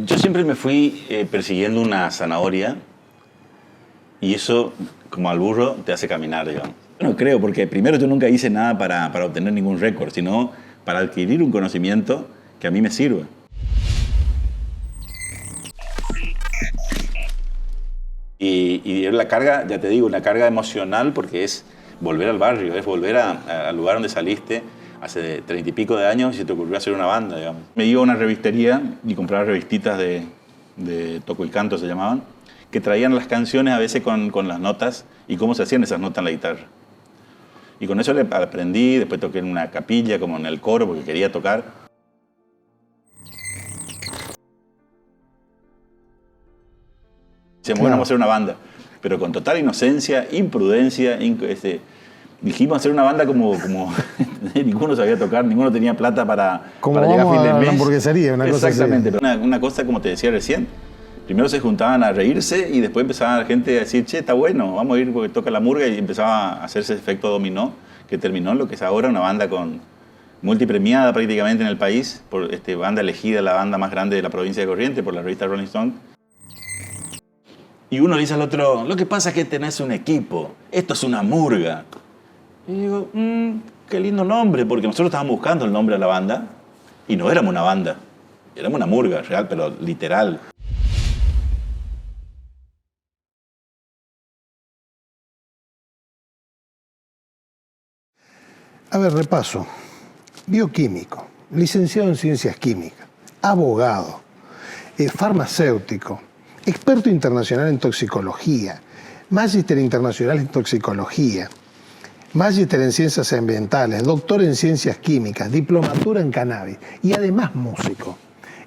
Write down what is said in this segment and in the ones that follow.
Yo siempre me fui persiguiendo una zanahoria y eso, como al burro, te hace caminar, digamos. No creo, porque primero yo nunca hice nada para obtener ningún récord, sino para adquirir un conocimiento que a mí me sirva. Y la carga, ya te digo, una carga emocional porque es volver al barrio, es volver al lugar donde saliste hace 30 y pico de años y se te ocurrió hacer una banda, digamos. Me iba a una revistería y compraba revistitas de Toco y Canto, se llamaban, que traían las canciones a veces con las notas y cómo se hacían esas notas en la guitarra. Y con eso le aprendí, después toqué en una capilla, como en el coro, porque quería tocar. Bueno, vamos a hacer una banda, pero con total inocencia, imprudencia, dijimos hacer una banda como ninguno sabía tocar, ninguno tenía plata para llegar a fin de mes. La hamburguesería, una cosa así. Exactamente, pero una cosa como te decía recién. Primero se juntaban a reírse y después empezaba la gente a decir, che, está bueno, vamos a ir porque toca la murga, y empezaba a hacerse ese efecto dominó que terminó en lo que es ahora una banda multipremiada prácticamente en el país, por banda elegida, la banda más grande de la provincia de Corrientes por la revista Rolling Stone. Y uno le dice al otro, lo que pasa es que tenés un equipo, esto es una murga. Y digo, qué lindo nombre, porque nosotros estábamos buscando el nombre de la banda y no éramos una banda, éramos una murga, real, pero literal. A ver, repaso. Bioquímico, licenciado en ciencias químicas, abogado, farmacéutico, experto internacional en toxicología, magíster internacional en toxicología, magíster en ciencias ambientales, doctor en ciencias químicas, diplomatura en cannabis y además músico.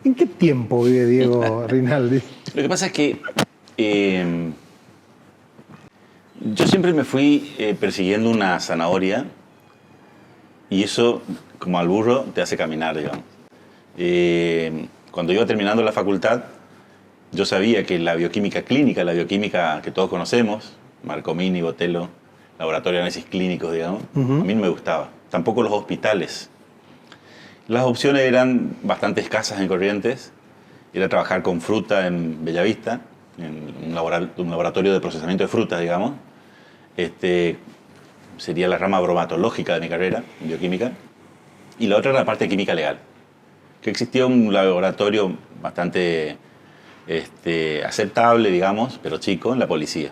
¿En qué tiempo vive Diego Rinaldi? Lo que pasa es que yo siempre me fui persiguiendo una zanahoria y eso, como al burro, te hace caminar, digamos. Cuando iba terminando la facultad, yo sabía que la bioquímica clínica, la bioquímica que todos conocemos, Marcomini, Botello, laboratorio de análisis clínicos, digamos, a mí no me gustaba. Tampoco los hospitales. Las opciones eran bastante escasas en Corrientes. Era trabajar con fruta en Bellavista, en un laboratorio de procesamiento de frutas, digamos. Sería la rama bromatológica de mi carrera, en bioquímica. Y la otra era la parte de química legal. Que existía un laboratorio bastante aceptable, digamos, pero chico, en la policía.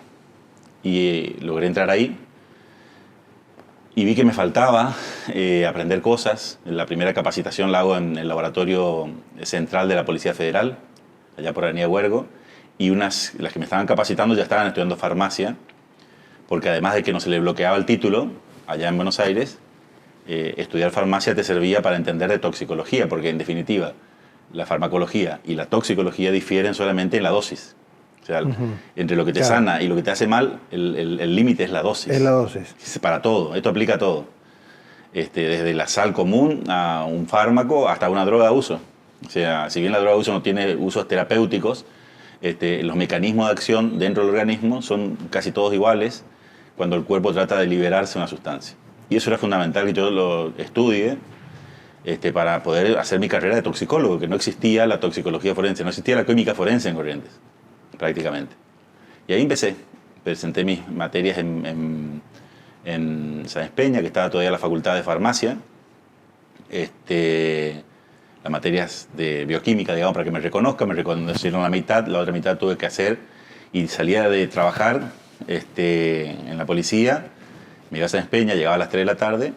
Y logré entrar ahí y vi que me faltaba aprender cosas. La primera capacitación la hago en el laboratorio central de la Policía Federal, allá por Avenida Huergo, y las que me estaban capacitando ya estaban estudiando farmacia, porque además de que no se le bloqueaba el título, allá en Buenos Aires, estudiar farmacia te servía para entender de toxicología, porque en definitiva, la farmacología y la toxicología difieren solamente en la dosis. O sea, entre lo que te sana y lo que te hace mal, el límite es la dosis. Es la dosis. Es para todo, esto aplica a todo. Desde la sal común a un fármaco hasta una droga de uso. O sea, si bien la droga de uso no tiene usos terapéuticos, los mecanismos de acción dentro del organismo son casi todos iguales cuando el cuerpo trata de liberarse de una sustancia. Y eso era fundamental que yo lo estudie para poder hacer mi carrera de toxicólogo, que no existía la toxicología forense, no existía la química forense en Corrientes, prácticamente. Y ahí empecé, presenté mis materias en Sáenz Peña, que estaba todavía en la facultad de farmacia, las materias de bioquímica, digamos, para que me reconocieron la mitad, la otra mitad tuve que hacer, y salía de trabajar en la policía, me iba a Sáenz Peña, llegaba a las 3 de la tarde,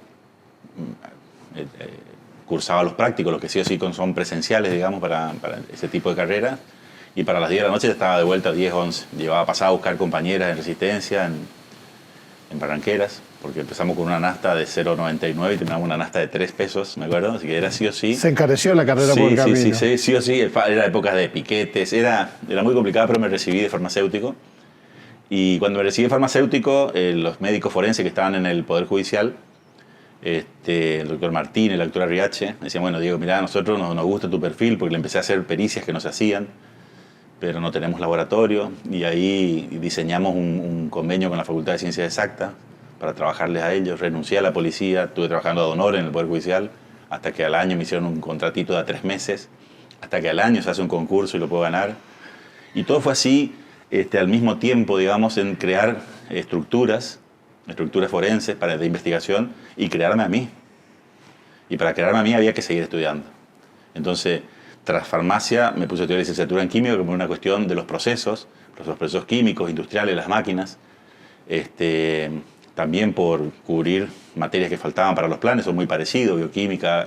cursaba los prácticos, los que sí o sí son presenciales, digamos, para ese tipo de carrera, y para las 10 de la noche estaba de vuelta a 10, 11. Pasaba a buscar compañeras en Resistencia, en Barranqueras, porque empezamos con una nafta de 0,99 y terminamos una nafta de 3 pesos, me acuerdo, así que era sí o sí. Se encareció la carrera por el camino. Sí o sí, era épocas de piquetes, era muy complicado, pero me recibí de farmacéutico. Y cuando me recibí de farmacéutico, los médicos forenses que estaban en el Poder Judicial, el doctor Martínez, la doctora Riache, me decían, bueno, Diego, mirá, a nosotros nos gusta tu perfil, porque le empecé a hacer pericias que no se hacían, pero no tenemos laboratorio, y ahí diseñamos un convenio con la Facultad de Ciencias Exactas para trabajarles a ellos. Renuncié a la policía, estuve trabajando ad honor en el Poder Judicial, hasta que al año me hicieron un contratito de 3 meses, hasta que al año se hace un concurso y lo puedo ganar. Y todo fue así, al mismo tiempo, digamos, en crear estructuras forenses de investigación y crearme a mí. Y para crearme a mí había que seguir estudiando. Entonces, tras farmacia, me puse a estudiar licenciatura en química como una cuestión de los procesos químicos, industriales, las máquinas. También por cubrir materias que faltaban para los planes, son muy parecidos, bioquímica,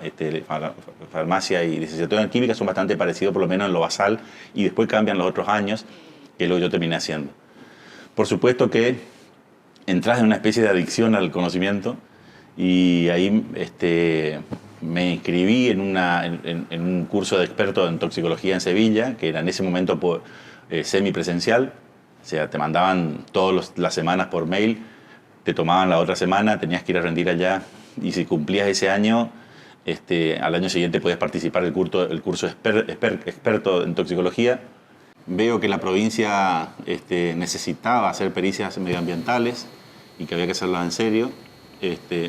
farmacia y licenciatura en química son bastante parecidos, por lo menos en lo basal, y después cambian los otros años, que es lo que yo terminé haciendo. Por supuesto que entras en una especie de adicción al conocimiento, y ahí me inscribí en un curso de experto en toxicología en Sevilla, que era en ese momento semipresencial, o sea, te mandaban todas las semanas por mail, te tomaban la otra semana, tenías que ir a rendir allá, y si cumplías ese año, al año siguiente podías participar del curso experto en toxicología. Veo que la provincia necesitaba hacer pericias medioambientales y que había que hacerlas en serio,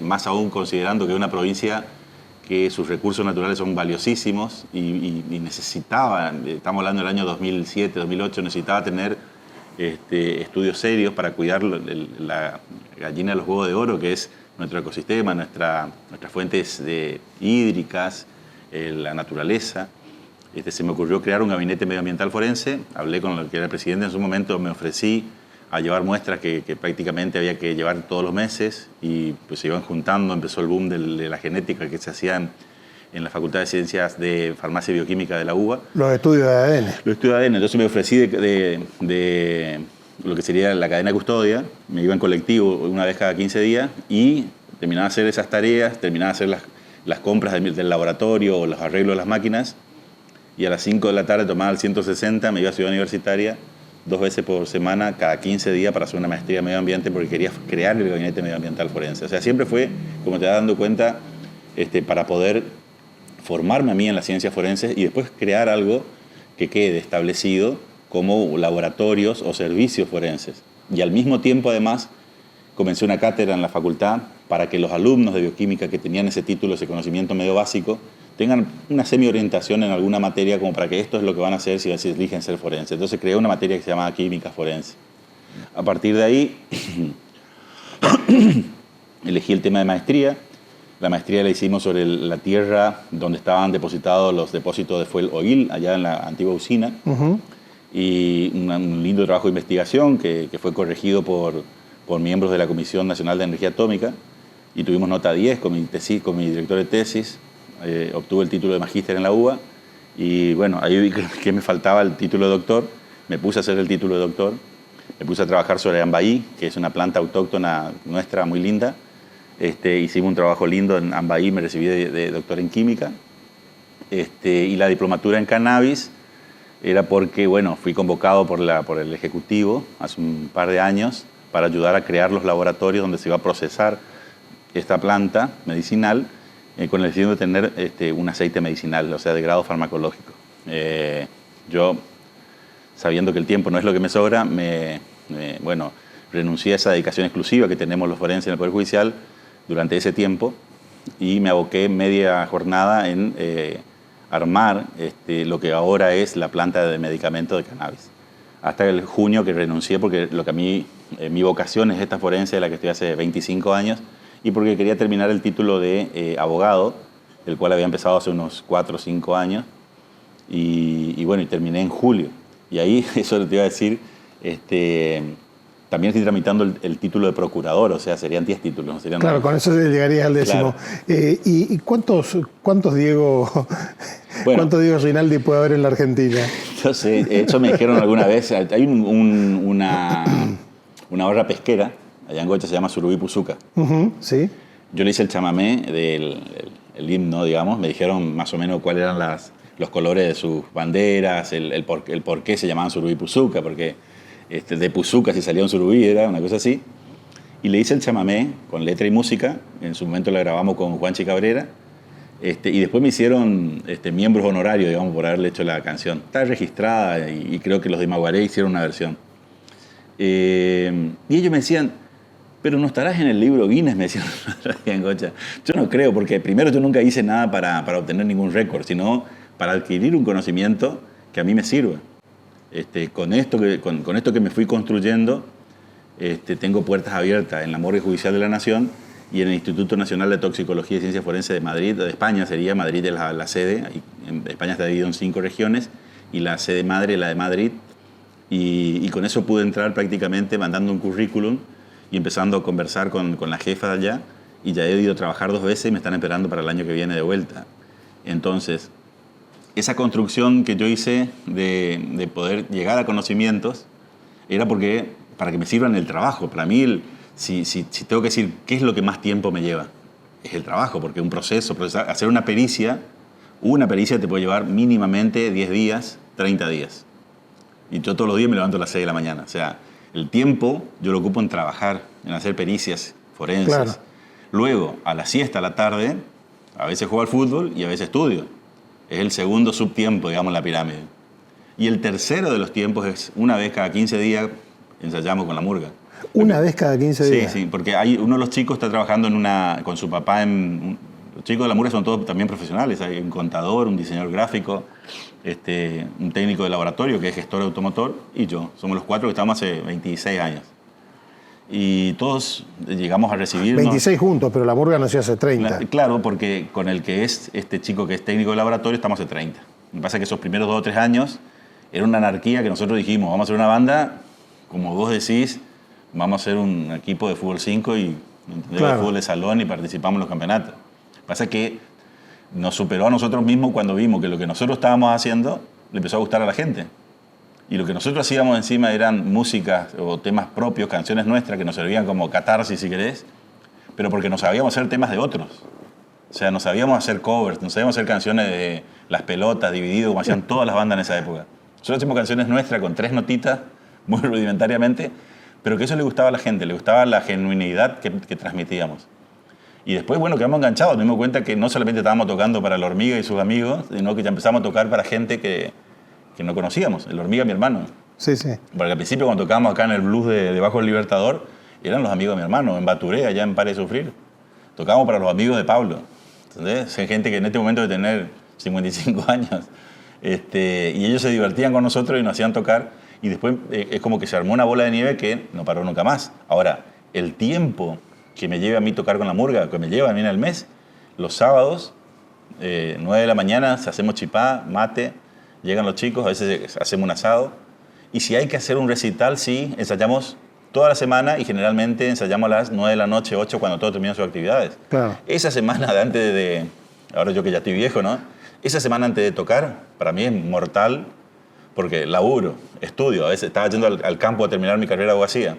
más aún considerando que es una provincia que sus recursos naturales son valiosísimos y necesitaba, estamos hablando del año 2007, 2008, necesitaba tener estudios serios para cuidar la gallina de los huevos de oro, que es nuestro ecosistema, nuestras fuentes hídricas, la naturaleza. Se me ocurrió crear un gabinete medioambiental forense, hablé con el que era el presidente en su momento, me ofrecí a llevar muestras que prácticamente había que llevar todos los meses, y pues se iban juntando, empezó el boom de la genética que se hacían en la Facultad de Ciencias de Farmacia y Bioquímica de la UBA. Los estudios de ADN. Los estudios de ADN. Entonces me ofrecí de lo que sería la cadena de custodia. Me iba en colectivo una vez cada 15 días y terminaba de hacer esas tareas, terminaba de hacer las compras del laboratorio o los arreglos de las máquinas, y a las 5 de la tarde tomaba el 160, me iba a Ciudad Universitaria 2 veces por semana, cada 15 días, para hacer una maestría en medio ambiente, porque quería crear el gabinete medioambiental forense. O sea, siempre fue, como te vas dando cuenta, para poder formarme a mí en las ciencias forenses y después crear algo que quede establecido como laboratorios o servicios forenses. Y al mismo tiempo, además, comencé una cátedra en la facultad para que los alumnos de bioquímica que tenían ese título, ese conocimiento medio básico, tengan una semi-orientación en alguna materia, como para que esto es lo que van a hacer si eligen ser forense. Entonces creé una materia que se llama química forense. A partir de ahí elegí el tema de maestría. La maestría la hicimos sobre la tierra donde estaban depositados los depósitos de fuel oil, allá en la antigua usina. Y un lindo trabajo de investigación que fue corregido por miembros de la Comisión Nacional de Energía Atómica, y tuvimos nota 10 con mi director de tesis. Obtuve el título de magíster en la UBA, y bueno, ahí vi que me faltaba el título de doctor. Me puse a hacer el título de doctor, me puse a trabajar sobre Ambaí, que es una planta autóctona nuestra muy linda. Hicimos un trabajo lindo en Ambaí, me recibí de doctor en química. Y la diplomatura en cannabis era porque, bueno, fui convocado por el Ejecutivo hace un par de años para ayudar a crear los laboratorios donde se iba a procesar esta planta medicinal, con el fin de tener un aceite medicinal, o sea, de grado farmacológico. Yo, sabiendo que el tiempo no es lo que me sobra, renuncié a esa dedicación exclusiva que tenemos los forenses en el Poder Judicial durante ese tiempo, y me aboqué media jornada en armar lo que ahora es la planta de medicamento de cannabis. Hasta el junio que renuncié, porque lo que a mí, mi vocación es esta forense de la que estoy hace 25 años, y porque quería terminar el título de abogado, el cual había empezado hace unos 4 o 5 años, y terminé en julio. Y ahí, eso te iba a decir, también estoy tramitando el título de procurador, o sea, serían 10 títulos. No serían claro, 9. Con eso llegarías al 10º. Claro. ¿Y cuántos Diego Rinaldi puede haber en la Argentina? Yo sé, eso me dijeron alguna vez. Hay una obra pesquera, allá en Gocha, se llama Surubí Puzuca. Sí. Yo le hice el chamamé del el himno, digamos. Me dijeron más o menos cuáles eran los colores de sus banderas, el por qué se llamaban Surubí Puzuca, porque de Puzuca si salía un surubí, era una cosa así. Y le hice el chamamé con letra y música. En su momento la grabamos con Juanchi Cabrera. Y después me hicieron miembros honorarios, digamos, por haberle hecho la canción. Está registrada, y creo que los de Maguaré hicieron una versión. Y ellos me decían, pero no estarás en el libro Guinness, me decían en Gocha. Yo no creo, porque primero yo nunca hice nada para obtener ningún récord, sino para adquirir un conocimiento que a mí me sirva. Con esto que me fui construyendo, tengo puertas abiertas en la Morgue Judicial de la Nación y en el Instituto Nacional de Toxicología y Ciencias Forenses de Madrid, de España sería. Madrid es la sede, en España está dividido en 5 regiones, y la sede madre es la de Madrid, y con eso pude entrar prácticamente mandando un currículum y empezando a conversar con la jefa de allá, y ya he ido a trabajar 2 veces y me están esperando para el año que viene de vuelta. Entonces, esa construcción que yo hice de poder llegar a conocimientos era para que me sirvan en el trabajo. Para mí, si tengo que decir qué es lo que más tiempo me lleva, es el trabajo, porque un proceso, hacer una pericia te puede llevar mínimamente 10 días, 30 días. Y yo todos los días me levanto a las 6 de la mañana. O sea, el tiempo yo lo ocupo en trabajar, en hacer pericias forenses. Claro. Luego, a la siesta, a la tarde, a veces juego al fútbol y a veces estudio. Es el segundo subtiempo, digamos, en la pirámide. Y el tercero de los tiempos es una vez cada 15 días ensayamos con la murga. ¿Una vez cada 15 días? Sí, porque uno de los chicos está trabajando con su papá los chicos de la murga son todos también profesionales. Hay un contador, un diseñador gráfico, un técnico de laboratorio que es gestor automotor, y yo. Somos los 4 que estamos hace 26 años. Y todos llegamos a recibirnos... 26 juntos, pero la murga nació hace 30. Claro, porque con el que es este chico que es técnico de laboratorio estamos hace 30. Me pasa que esos primeros 2 o 3 años era una anarquía que nosotros dijimos, vamos a hacer una banda, como vos decís, vamos a hacer un equipo de fútbol 5 y de fútbol de salón y participamos en los campeonatos. Pasa que nos superó a nosotros mismos cuando vimos que lo que nosotros estábamos haciendo le empezó a gustar a la gente. Y lo que nosotros hacíamos encima eran músicas o temas propios, canciones nuestras que nos servían como catarsis, si querés, pero porque no sabíamos hacer temas de otros. O sea, no sabíamos hacer covers, no sabíamos hacer canciones de Las Pelotas, Dividido, como hacían todas las bandas en esa época. Nosotros hacíamos canciones nuestras con 3 notitas, muy rudimentariamente, pero que eso le gustaba a la gente, le gustaba la genuinidad que transmitíamos. Y después, bueno, quedamos enganchados, nos dimos cuenta que no solamente estábamos tocando para La Hormiga y sus amigos, sino que ya empezamos a tocar para gente que no conocíamos. El Hormiga, mi hermano. Sí, sí. Porque al principio, cuando tocábamos acá en el blues de Bajo el Libertador, eran los amigos de mi hermano, en Baturé, allá en Pare de Sufrir. Tocábamos para los amigos de Pablo. ¿Entendés? Hay gente que en este momento de tener 55 años. Y ellos se divertían con nosotros y nos hacían tocar. Y después es como que se armó una bola de nieve que no paró nunca más. Ahora, el tiempo que me lleve a mí tocar con la murga, que me lleva a mí en el mes, los sábados, 9 de la mañana, hacemos chipá, mate, llegan los chicos, a veces hacemos un asado. Y si hay que hacer un recital, sí, ensayamos toda la semana y generalmente ensayamos a las 9 de la noche, 8, cuando todos terminan sus actividades. Claro. Esa semana de antes de... Ahora yo que ya estoy viejo, ¿no? Esa semana antes de tocar, para mí es mortal, porque laburo, estudio. A veces estaba yendo al campo a terminar mi carrera de abogacía.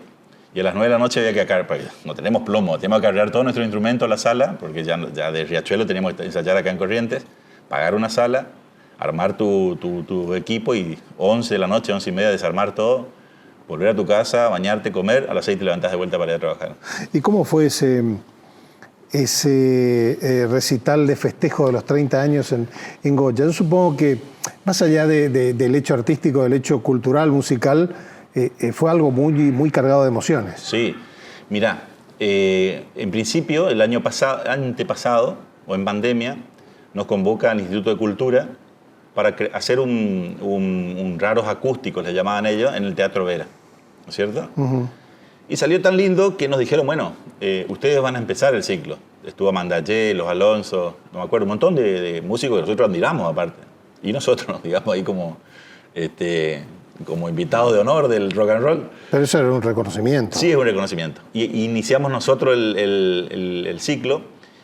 Y a las 9 de la noche había que acarrear, no tenemos plomo, tenemos que acarrear todos nuestros instrumentos a la sala, porque ya de Riachuelo teníamos que ensayar acá en Corrientes, pagar una sala, armar tu equipo y 11 de la noche, 11 y media, desarmar todo, volver a tu casa, bañarte, comer, a las 6 te levantás de vuelta para ir a trabajar. ¿Y cómo fue ese recital de festejo de los 30 años en Goya? Yo supongo que, más allá del hecho artístico, del hecho cultural, musical, fue algo muy cargado de emociones. Sí, mirá, en principio, el año antepasado, o en pandemia, nos convoca al Instituto de Cultura para hacer un raros acústicos, le llamaban ellos, en el Teatro Vera, ¿no es cierto? Uh-huh. Y salió tan lindo que nos dijeron, bueno, ustedes van a empezar el ciclo. Estuvo Mandayé, Los Alonso, no me acuerdo, un montón de músicos que nosotros admiramos aparte. Y nosotros, digamos, ahí como invitados de honor del rock and roll. Pero eso era un reconocimiento. Sí, es un reconocimiento. Y iniciamos nosotros el ciclo,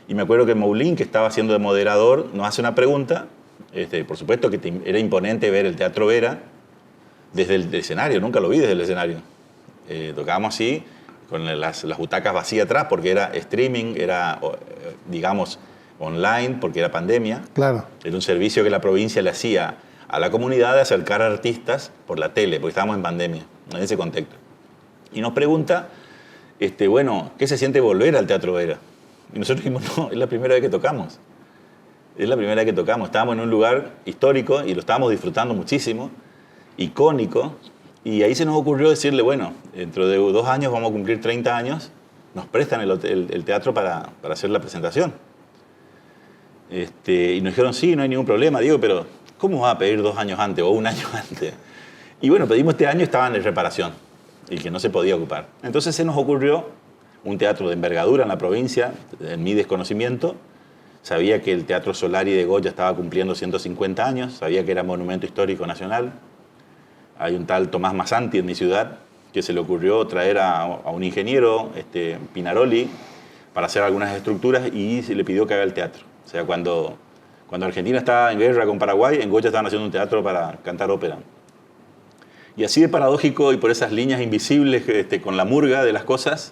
y me acuerdo que Moulin, que estaba haciendo de moderador, nos hace una pregunta. Por supuesto que era imponente ver el Teatro Vera desde el escenario, nunca lo vi desde el escenario. Tocábamos así, con las butacas vacías atrás, porque era streaming, era, digamos, online, porque era pandemia. Claro. Era un servicio que la provincia le hacía a la comunidad de acercar a artistas por la tele, porque estábamos en pandemia, en ese contexto. Y nos pregunta, bueno, ¿qué se siente volver al Teatro Vera? Y nosotros dijimos, no, es la primera vez que tocamos. Es la primera vez que tocamos. Estábamos en un lugar histórico y lo estábamos disfrutando muchísimo, icónico. Y ahí se nos ocurrió decirle, bueno, dentro de 2 años vamos a cumplir 30 años, nos prestan el teatro para hacer la presentación. Y nos dijeron, sí, no hay ningún problema, Diego, pero ¿cómo vas a pedir 2 años antes o 1 año antes? Y bueno, pedimos este año, estaban en reparación, el que no se podía ocupar. Entonces se nos ocurrió un teatro de envergadura en la provincia, en mi desconocimiento. Sabía que el Teatro Solari de Goya estaba cumpliendo 150 años, sabía que era monumento histórico nacional. Hay un tal Tomás Massanti en mi ciudad que se le ocurrió traer a un ingeniero, Pinaroli, para hacer algunas estructuras y se le pidió que haga el teatro. O sea, cuando Argentina estaba en guerra con Paraguay, en Goya estaban haciendo un teatro para cantar ópera. Y así de paradójico y por esas líneas invisibles con la murga de las cosas,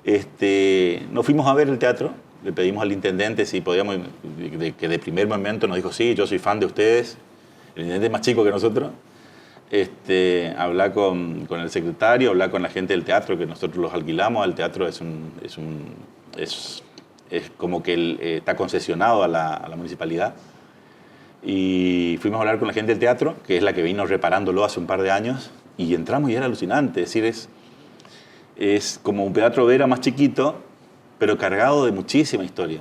nos fuimos a ver el teatro. Le pedimos al intendente si podíamos, que de primer momento nos dijo, sí, yo soy fan de ustedes. El intendente es más chico que nosotros. Hablar con el secretario, hablar con la gente del teatro, que nosotros los alquilamos. El teatro es como que está concesionado a la municipalidad. Y fuimos a hablar con la gente del teatro, que es la que vino reparándolo hace un par de años, y entramos y era alucinante. Es decir, es como un teatro Vera más chiquito, pero cargado de muchísima historia.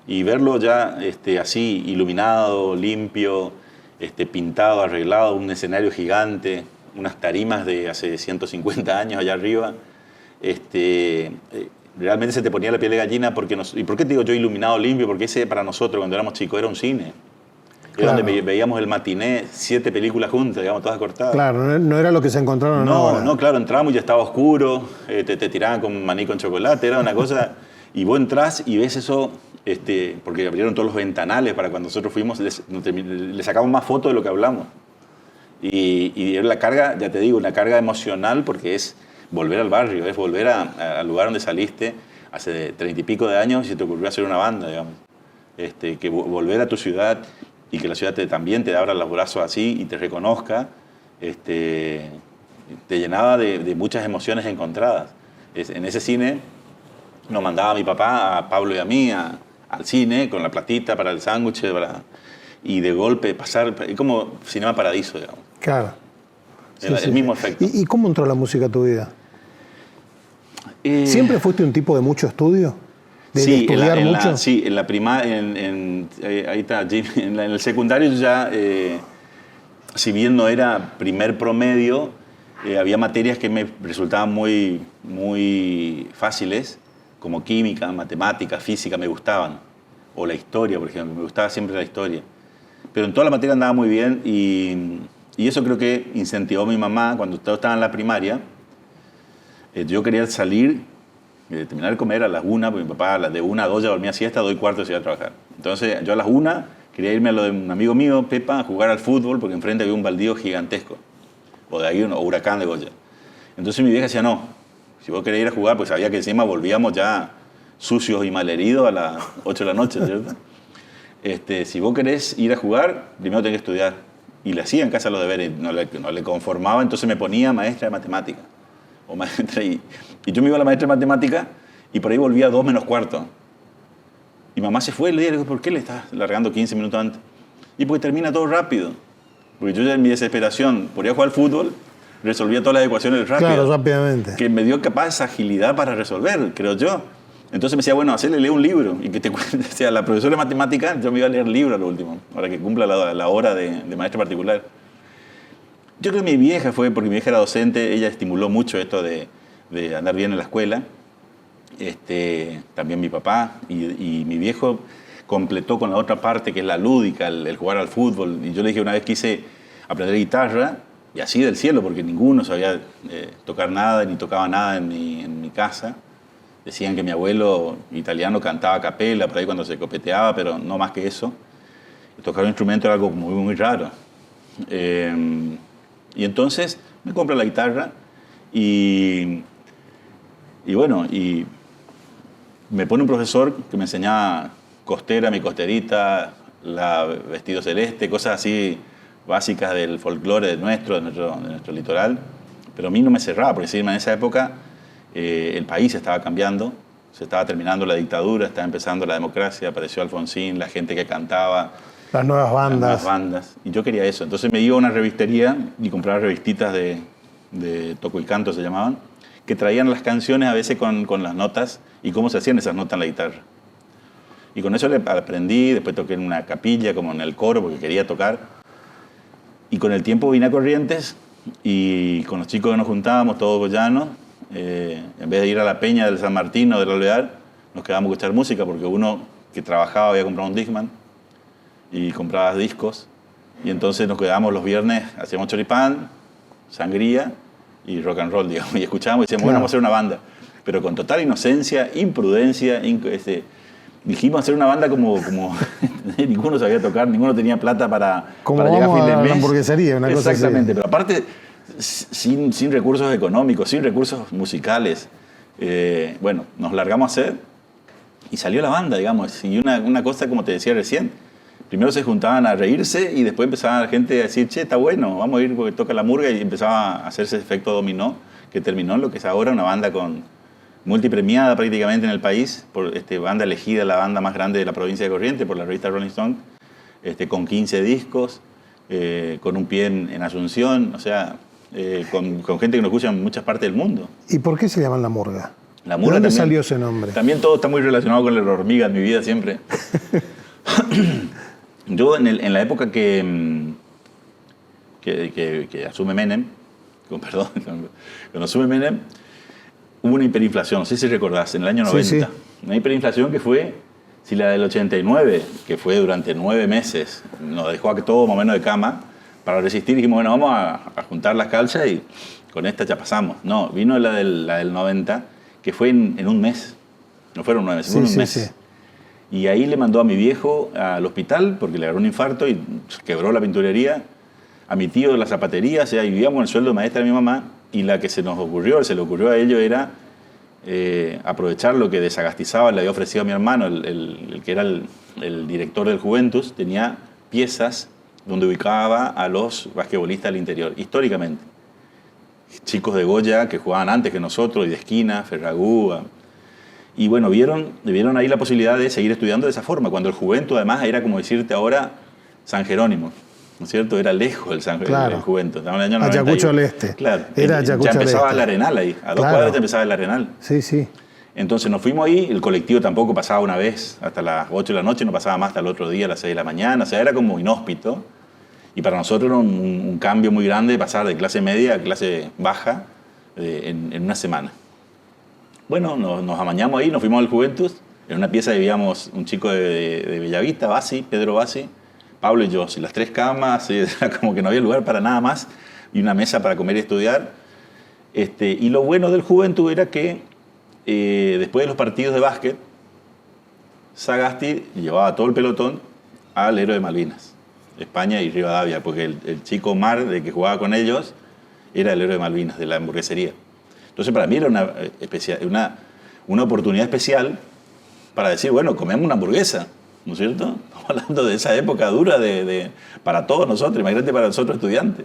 Y verlo ya así, iluminado, limpio, pintado, arreglado, un escenario gigante, unas tarimas de hace 150 años allá arriba, realmente se te ponía la piel de gallina. ¿Y por qué te digo yo iluminado, limpio? Porque ese para nosotros, cuando éramos chicos, era un cine. Era donde veíamos el matiné, 7 películas juntas, digamos, todas cortadas. Claro, no era lo que se encontraron ahora. No, claro, entramos y ya estaba oscuro, te tiraban con maní con chocolate, era una cosa... Y vos entrás y ves eso, porque abrieron todos los ventanales para cuando nosotros fuimos, le sacamos más fotos de lo que hablamos. Y era la carga, ya te digo, una carga emocional, porque es volver al barrio, es volver al lugar donde saliste hace 30 y pico de años y se te ocurrió hacer una banda, digamos. Que volver a tu ciudad y que la ciudad también te abra los brazos así y te reconozca, te llenaba de muchas emociones encontradas. En ese cine nos mandaba mi papá, a Pablo y a mí, al cine con la platita para el sándwich, y de golpe pasar, como Cinema Paradiso, digamos. Claro. El mismo efecto. ¿Y cómo entró la música a tu vida? ¿Siempre fuiste un tipo de mucho estudio? ¿De estudiar mucho? Sí, en la primaria, ahí está, Jimmy, en el secundario ya, si bien no era primer promedio, había materias que me resultaban muy, muy fáciles, como química, matemática, física, me gustaban. O la historia, por ejemplo, me gustaba siempre la historia. Pero en toda la materia andaba muy bien y eso creo que incentivó a mi mamá cuando estaba en la primaria. Yo quería salir, terminar de comer a las 1, porque mi papá de 1 a 2 ya dormía siesta, 2 y cuarto se iba a trabajar. Entonces yo a las 1 quería irme a lo de un amigo mío, Pepa, a jugar al fútbol, porque enfrente había un baldío gigantesco, o de ahí o Huracán de Goya. Entonces mi vieja decía, no, si vos querés ir a jugar, pues sabía que encima volvíamos ya sucios y malheridos a las 8 de la noche, ¿cierto? Si vos querés ir a jugar, primero tenés que estudiar. Y le hacía en casa los deberes, no le conformaba, entonces me ponía maestra de matemática. Y yo me iba a la maestra de matemática y por ahí volvía a 2 menos cuarto. Y mamá se fue y le dije, ¿por qué le estás largando 15 minutos antes? Y porque termina todo rápido. Porque yo ya en mi desesperación por ir a jugar al fútbol, resolvía todas las ecuaciones rápido. Claro, rápidamente. Que me dio capaz esa agilidad para resolver, creo yo. Entonces me decía, bueno, lee un libro y que te cuente. O sea, la profesora de matemáticas, yo me iba a leer el libro a lo último, para que cumpla la hora de maestra particular. Yo creo que mi vieja fue, porque mi vieja era docente, ella estimuló mucho esto de andar bien en la escuela. También mi papá y mi viejo completó con la otra parte, que es la lúdica, el jugar al fútbol. Y yo le dije, una vez quise aprender guitarra, y así del cielo, porque ninguno sabía tocar nada, ni tocaba nada en mi casa. Decían que mi abuelo italiano cantaba a capela, por ahí cuando se copeteaba, pero no más que eso. Tocar un instrumento era algo muy, muy raro. Y entonces me compré la guitarra y bueno, y me pone un profesor que me enseñaba costera, mi costerita, vestido celeste, cosas así básicas del folclore de nuestro litoral. Pero a mí no me cerraba, porque en esa época el país estaba cambiando, se estaba terminando la dictadura, estaba empezando la democracia, apareció Alfonsín, la gente que cantaba. Las nuevas bandas. Y yo quería eso. Entonces me iba a una revistería y compraba revistitas de toco y canto, se llamaban, que traían las canciones a veces con las notas y cómo se hacían esas notas en la guitarra. Y con eso le aprendí, después toqué en una capilla, como en el coro, porque quería tocar. Y con el tiempo vine a Corrientes y con los chicos que nos juntábamos, todos goyanos, en vez de ir a la peña del San Martín o del Alvear, nos quedábamos a escuchar música porque uno que trabajaba había comprado un Discman y compraba discos. Y entonces nos quedábamos los viernes, hacíamos choripán, sangría y rock and roll, digamos. Y escuchábamos y decíamos, bueno, vamos a hacer una banda. Pero con total inocencia, imprudencia, dijimos hacer una banda como ninguno sabía tocar, ninguno tenía plata para llegar a fin de mes. La hamburguesería, una cosa así. Exactamente, pero aparte, sin recursos económicos, sin recursos musicales. Bueno, nos largamos a hacer y salió la banda, digamos. Y una cosa, como te decía recién, primero se juntaban a reírse y después empezaba la gente a decir, che, está bueno, vamos a ir porque toca la murga, y empezaba a hacerse ese efecto dominó que terminó en lo que es ahora una banda multipremiada prácticamente en el país, banda elegida la banda más grande de la provincia de Corrientes por la revista Rolling Stone, con 15 discos, con un pie en Asunción, o sea, con gente que nos escucha en muchas partes del mundo. ¿Y por qué se llaman La Murga? La Murga. ¿De dónde también salió ese nombre? También todo está muy relacionado con la hormiga en mi vida siempre. Yo en la época que asume Menem, cuando asume Menem, hubo una hiperinflación, no sé si recordás, en el año 90. Sí. Una hiperinflación que fue, si la del 89, que fue durante 9 meses, nos dejó a todos más o menos de cama, para resistir dijimos, bueno, vamos a juntar las calzas y con esta ya pasamos. No, vino la del 90, que fue en un mes. No fueron 9 meses, fue un mes. Sí. Y ahí le mandó a mi viejo al hospital porque le agarró un infarto y quebró la pinturería. A mi tío de la zapatería, o sea, vivíamos con el sueldo de maestra de mi mamá. Y la que se le ocurrió a ellos era aprovechar lo que Desagastizaba le había ofrecido a mi hermano, el que era el director del Juventus, tenía piezas donde ubicaba a los basquetbolistas del interior, históricamente. Chicos de Goya que jugaban antes que nosotros, y de esquina, Ferragú. Y bueno, vieron ahí la posibilidad de seguir estudiando de esa forma, cuando el Juventus además era como decirte ahora San Jerónimo. ¿No es cierto? Era lejos el Juventus. Estamos en el año 91. Ayacucho al este. Claro. Era ya empezaba el Arenal ahí. A 2 cuadras ya empezaba el Arenal. Sí, sí. Entonces nos fuimos ahí. El colectivo tampoco pasaba una vez hasta las 8 de la noche, no pasaba más hasta el otro día a las 6 de la mañana. O sea, era como inhóspito. Y para nosotros era un cambio muy grande de pasar de clase media a clase baja en una semana. Bueno, nos amañamos ahí, nos fuimos al Juventus. En una pieza vivíamos un chico de Bellavista, Pedro Bassi, Pablo y yo, y las 3 camas, era como que no había lugar para nada más, y una mesa para comer y estudiar. Y lo bueno del Juventud era que después de los partidos de básquet, Sagasti llevaba todo el pelotón al Héroe de Malvinas, España y Rivadavia, porque el chico Mar, de que jugaba con ellos, era el Héroe de Malvinas, de la hamburguesería. Entonces para mí era una oportunidad especial para decir, bueno, comemos una hamburguesa, ¿no es cierto? Estamos hablando de esa época dura para todos nosotros, imagínate para nosotros estudiantes.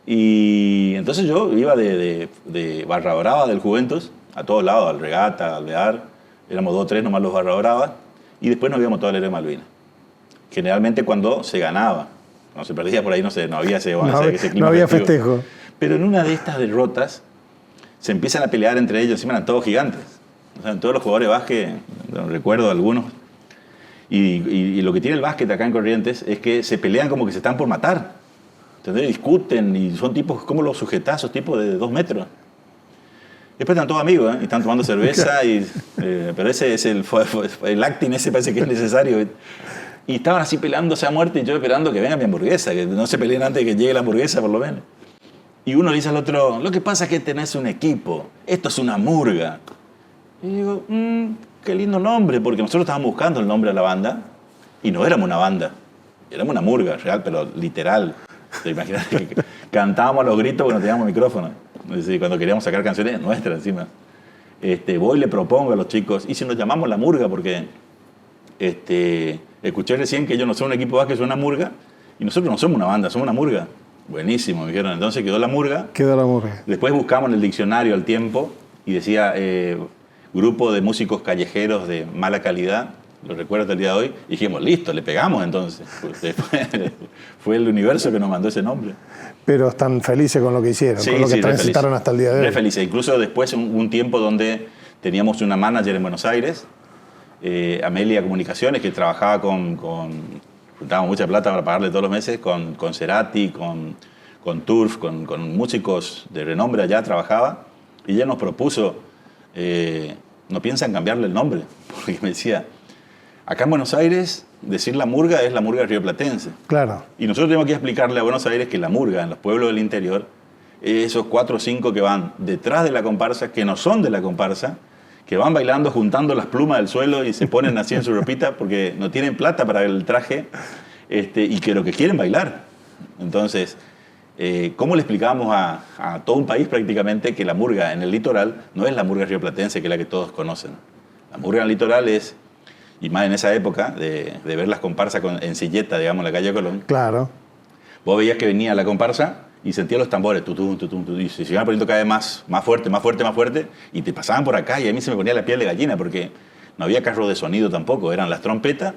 Y entonces yo iba de barra brava del Juventus a todos lados, al Regata, al Alvear, éramos 2 o 3 nomás los barra bravas, y después nos íbamos todo al Héroe de Malvinas. Generalmente cuando se ganaba, no se perdía por ahí, no había ese clima. No había festejo. Pero en una de estas derrotas se empiezan a pelear entre ellos, encima eran todos gigantes. O sea, todos los jugadores de básquet, recuerdo algunos. Y lo que tiene el básquet acá en Corrientes es que se pelean como que se están por matar. ¿Entendés? Discuten y son tipos, ¿cómo los sujetás? Esos tipos de 2 metros. Después están todos amigos, y están tomando cerveza, pero ese es el acting, ese parece que es necesario. Y estaban así peleándose a muerte y yo esperando que venga mi hamburguesa, que no se peleen antes de que llegue la hamburguesa por lo menos. Y uno le dice al otro, lo que pasa es que tenés un equipo, esto es una murga. Y digo, qué lindo nombre, porque nosotros estábamos buscando el nombre de la banda y no éramos una banda, éramos una murga, real, pero literal. Imagínate que cantábamos a los gritos cuando teníamos micrófono, es decir, cuando queríamos sacar canciones nuestras encima. Voy y le propongo a los chicos, y si nos llamamos la murga, porque escuché recién que ellos no son un equipo de básquet, son una murga, y nosotros no somos una banda, somos una murga. Buenísimo, me dijeron. Entonces quedó la murga. Quedó la murga. Después buscamos en el diccionario al tiempo y decía grupo de músicos callejeros de mala calidad. Lo recuerdo hasta el día de hoy. Y dijimos, listo, le pegamos entonces. Fue el universo que nos mandó ese nombre. Pero están felices con lo que hicieron, con lo que transitaron hasta el día de hoy. Re felices. Incluso después un tiempo donde teníamos una manager en Buenos Aires, Amelia Comunicaciones, que trabajaba con juntábamos mucha plata para pagarle todos los meses con Cerati, con Turf, con músicos de renombre allá, trabajaba, y ella nos propuso, no piensan cambiarle el nombre, porque me decía, acá en Buenos Aires, decir la murga es la murga rioplatense. Claro. Y nosotros tenemos que explicarle a Buenos Aires que la murga en los pueblos del interior, esos 4 o 5 que van detrás de la comparsa, que no son de la comparsa, que van bailando juntando las plumas del suelo y se ponen así en su ropita porque no tienen plata para el traje y que lo que quieren bailar. Entonces, ¿cómo le explicamos a todo un país prácticamente que la murga en el litoral no es la murga rioplatense, que es la que todos conocen? La murga en el litoral es, y más en esa época, de ver las comparsas en silleta, digamos, en la calle Colón. Claro. Vos veías que venía la comparsa y sentías los tambores, tutum, tutum, tutum, y se iban poniendo cada vez más fuerte, más fuerte, más fuerte, y te pasaban por acá y a mí se me ponía la piel de gallina porque no había carro de sonido tampoco, eran las trompetas,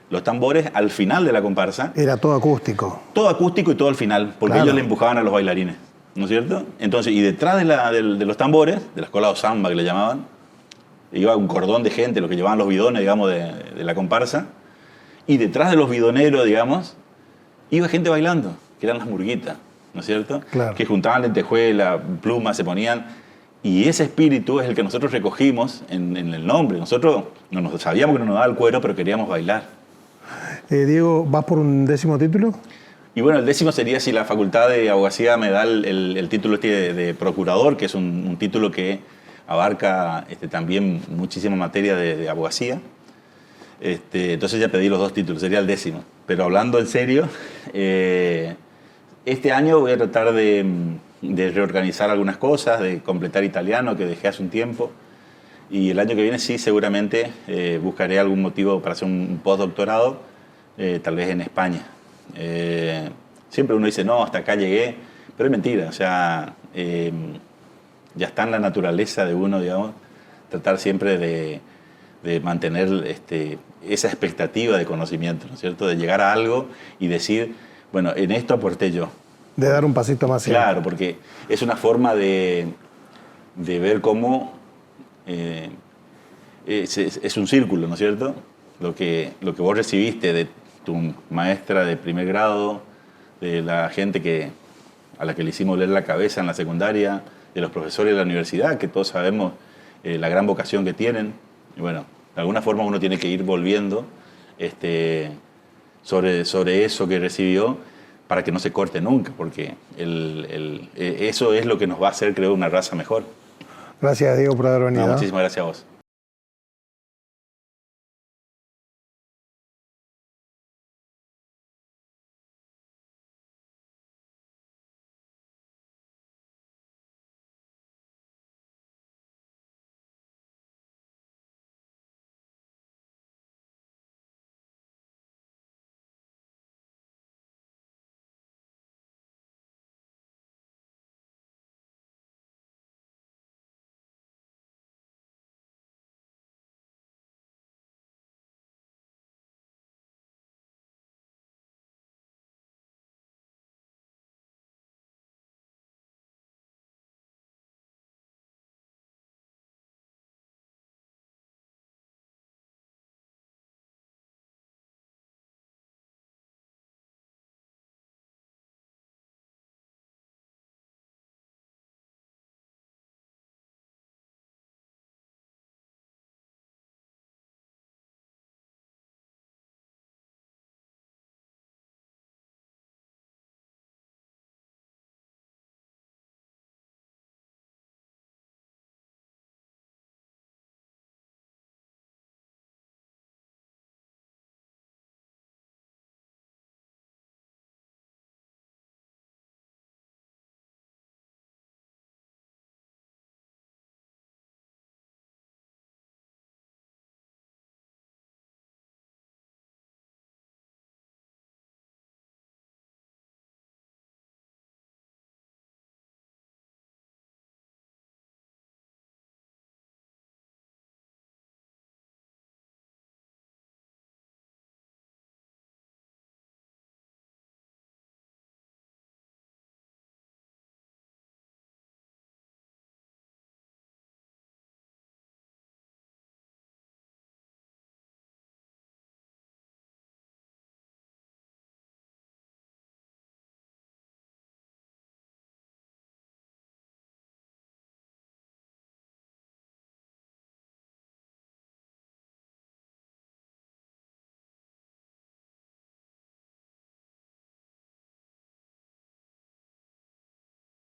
los tambores al final de la comparsa. Era todo acústico. Todo acústico y todo al final, porque Claro. ellos le empujaban a los bailarines, ¿no es cierto? Entonces, y detrás de los tambores, de la escuela de samba que le llamaban, iba un cordón de gente, los que llevaban los bidones, digamos, de la comparsa, y detrás de los bidoneros, digamos, iba gente bailando, que eran las murguitas, ¿no es cierto? Claro. Que juntaban lentejuelas, plumas, se ponían, y ese espíritu es el que nosotros recogimos en el nombre. Nosotros sabíamos que no nos daba el cuero, pero queríamos bailar. Diego, ¿vas por un 10º título? Y bueno, el 10º sería si la Facultad de Abogacía me da el título de procurador, que es un título que abarca también muchísima materia de abogacía. Entonces ya pedí los 2 títulos, sería el 10º. Pero hablando en serio, este año voy a tratar de reorganizar algunas cosas, de completar italiano, que dejé hace un tiempo. Y el año que viene sí, seguramente buscaré algún motivo para hacer un postdoctorado, tal vez en España. Siempre uno dice, no, hasta acá llegué, pero es mentira. O sea, ya está en la naturaleza de uno, digamos, tratar siempre de mantener esa expectativa de conocimiento, ¿no es cierto? De llegar a algo y decir, bueno, en esto aporté yo. De dar un pasito más. Claro, porque es una forma de ver cómo es un círculo, ¿no es cierto? Lo que vos recibiste de tu maestra de primer grado, de la gente a la que le hicimos leer la cabeza en la secundaria, de los profesores de la universidad, que todos sabemos la gran vocación que tienen. Y bueno, de alguna forma uno tiene que ir volviendo sobre eso que recibió para que no se corte nunca, porque eso es lo que nos va a hacer, creo, una raza mejor. Gracias, Diego, por haber venido. No, muchísimas gracias a vos.